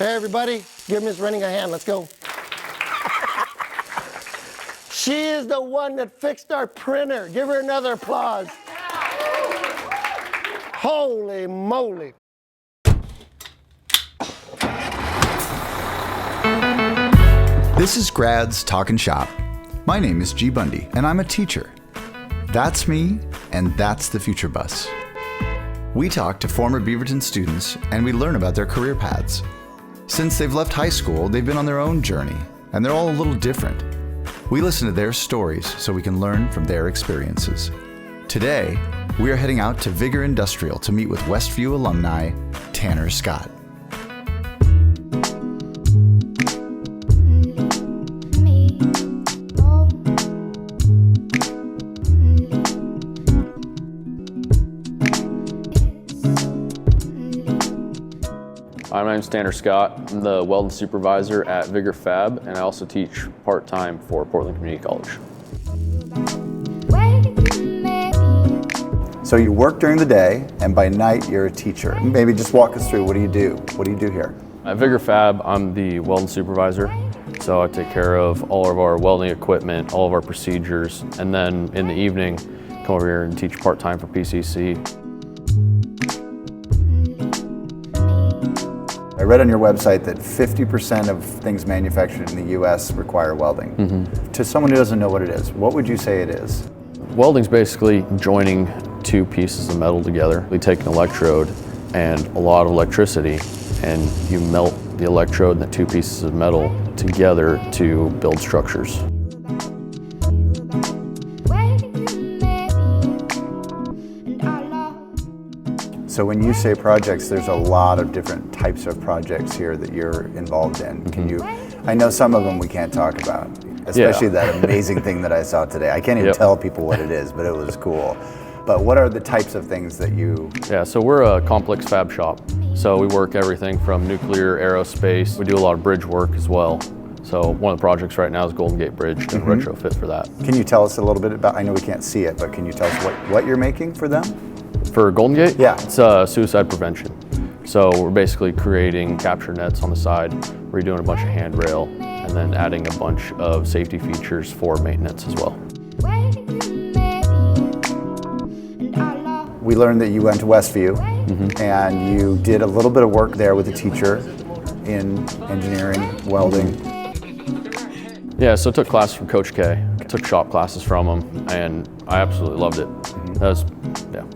Hey everybody, give Miss Renning a hand, let's go. She is the one that fixed our printer. Give her another applause. Holy moly. This is Grads Talkin' Shop. My name is G. Bundy, and I'm a teacher. That's me, and that's the Future Bus. We talk to former Beaverton students, and we learn about their career paths. Since they've left high school, they've been on their own journey, and they're all a little different. We listen to their stories so we can learn from their experiences. Today, we are heading out to Vigor Industrial to meet with Westview alumni, Tanner Scott. My name's Tanner Scott. I'm the welding supervisor at Vigor Fab, and I also teach part-time for Portland Community College. So you work during the day, and by night you're a teacher. Maybe just walk us through, what do you do? What do you do here? At Vigor Fab, I'm the welding supervisor. So I take care of all of our welding equipment, all of our procedures, and then in the evening, come over here and teach part-time for PCC. I read on your website that 50% of things manufactured in the US require welding. Mm-hmm. To someone who doesn't know what it is, what would you say it is? Welding's basically joining two pieces of metal together. We take an electrode and a lot of electricity, and you melt the electrode and the two pieces of metal together to build structures. So when you say projects, there's a lot of different types of projects here that you're involved in. Can you, I know some of them we can't talk about, especially that amazing thing that I saw today. I can't even tell people what it is, but it was cool. But what are the types of things that you... Yeah, so we're a complex fab shop. So we work everything from nuclear, aerospace. We do a lot of bridge work as well. So one of the projects right now is Golden Gate Bridge and retrofit for that. Can you tell us a little bit about, I know we can't see it, but can you tell us what you're making for them? For Golden Gate? Yeah. It's suicide prevention. So we're basically creating capture nets on the side, redoing a bunch of handrail, and then adding a bunch of safety features for maintenance as well. We learned that you went to Westview, and you did a little bit of work there with a teacher in engineering, welding. Yeah, so I took classes from Coach K. I took shop classes from him, and I absolutely loved it. That was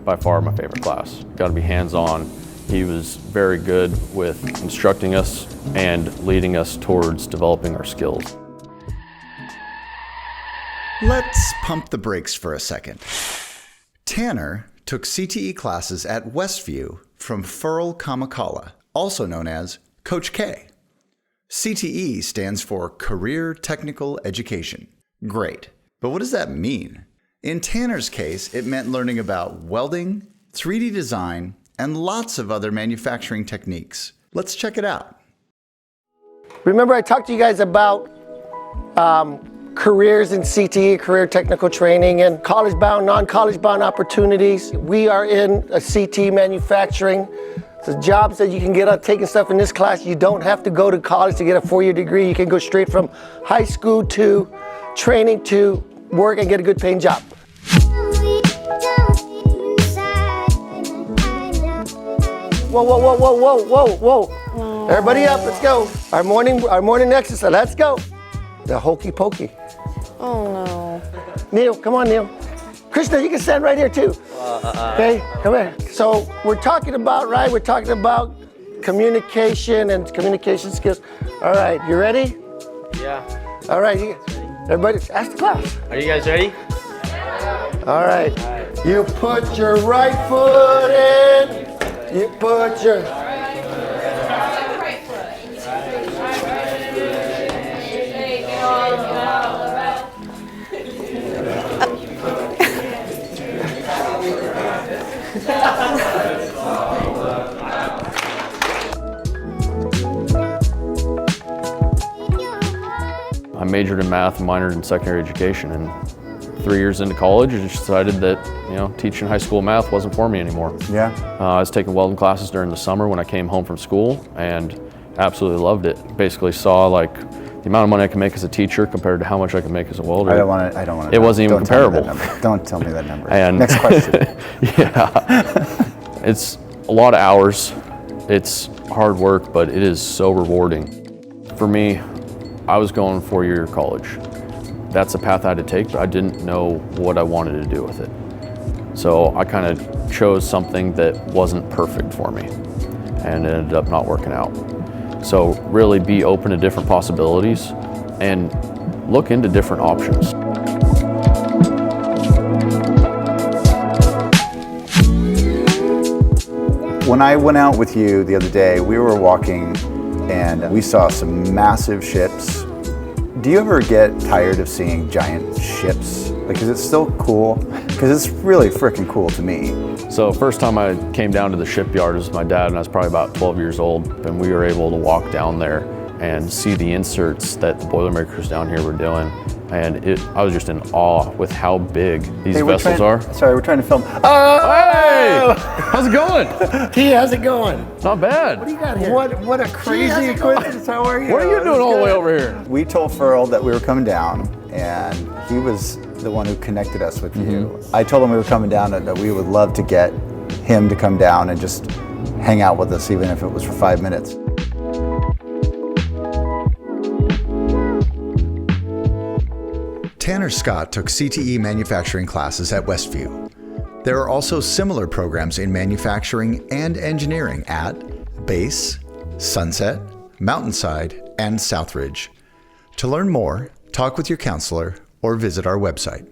by far my favorite class. Got to be hands-on. He was very good with instructing us and leading us towards developing our skills. Let's pump the brakes for a second. Tanner took CTE classes at Westview from Furl Kamakala, also known as Coach K. CTE stands for Career Technical Education. Great, but what does that mean? In Tanner's case, it meant learning about welding, 3D design, and lots of other manufacturing techniques. Let's check it out. Remember I talked to you guys about careers in CTE, career technical training, and college-bound, non-college bound opportunities. We are in a CTE manufacturing. So jobs that you can get on taking stuff in this class. You don't have to go to college to get a 4-year degree. You can go straight from high school to training to work and get a good paying job. Whoa, whoa, whoa, whoa, whoa, whoa, whoa. Oh. Everybody up, let's go. Our morning exercise, let's go. The hokey pokey. Oh no. Neil, come on Neil. Krishna, you can stand right here too. Okay, come here. So we're talking about, we're talking about communication and communication skills. All right, you ready? Yeah. All right, everybody, ask the class. Are you guys ready? All right. You put your right foot in. You put your... I majored in math and minored in secondary education, and 3 years into college, I just decided that, teaching high school math wasn't for me anymore. Yeah. I was taking welding classes during the summer when I came home from school, and absolutely loved it. Basically saw like the amount of money I can make as a teacher compared to how much I can make as a welder. I don't want to. It wasn't even comparable. Don't tell me that number. And next question. Yeah, it's a lot of hours. It's hard work, but it is so rewarding. For me, I was going 4-year college. That's the path I had to take, but I didn't know what I wanted to do with it. So I kind of chose something that wasn't perfect for me, and it ended up not working out. So really be open to different possibilities and look into different options. When I went out with you the other day, we were walking and we saw some massive ships. Do you ever get tired of seeing giant ships? Like, is it still cool? Because it's really freaking cool to me. So first time I came down to the shipyard was with my dad, and I was probably about 12 years old, and we were able to walk down there and see the inserts that the Boilermakers down here were doing. And I was just in awe with how big these vessels are. Sorry, we're trying to film. Hey! How's it going? T, how's it going? Not bad. What do you got here? What a crazy coincidence. How are you? What are you doing all the way over here? We told Furl that we were coming down, and he was the one who connected us with you. I told him we were coming down and that we would love to get him to come down and just hang out with us, even if it was for 5 minutes. Tanner Scott took CTE manufacturing classes at Westview. There are also similar programs in manufacturing and engineering at Base, Sunset, Mountainside, and Southridge. To learn more, talk with your counselor or visit our website.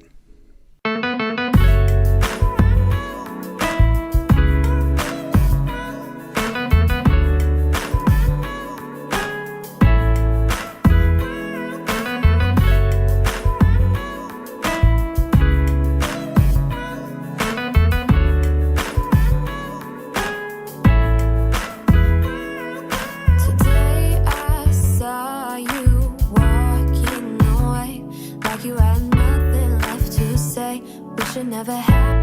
Today I saw you walking away like you had nothing left to say. Wish it never happened.